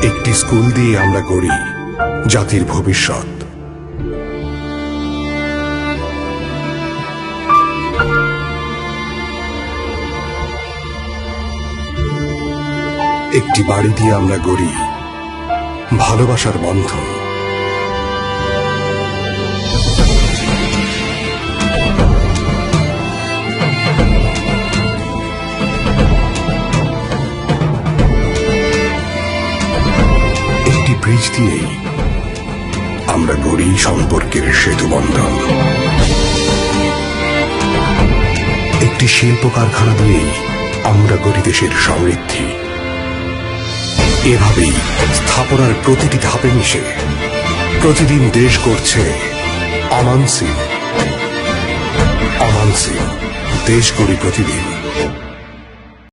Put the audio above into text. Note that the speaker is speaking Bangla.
একটি স্কুল দিয়ে আমরা গড়ি জাতির ভবিষ্যৎ। একটি বাড়ি দিয়ে আমরা গড়ি ভালোবাসার বন্ধন। একটি ব্রিজ দিয়েই আমরা গড়ি সম্পর্কের সেতু বন্ধন। একটি শিল্প কারখানা দিয়েই আমরা গড়ি দেশের সমৃদ্ধি। এভাবেই স্থাপনার প্রতিটি ধাপে মিশে প্রতিদিন দেশ গড়ছে অমান সিং। দেশ গড়ি প্রতিদিন।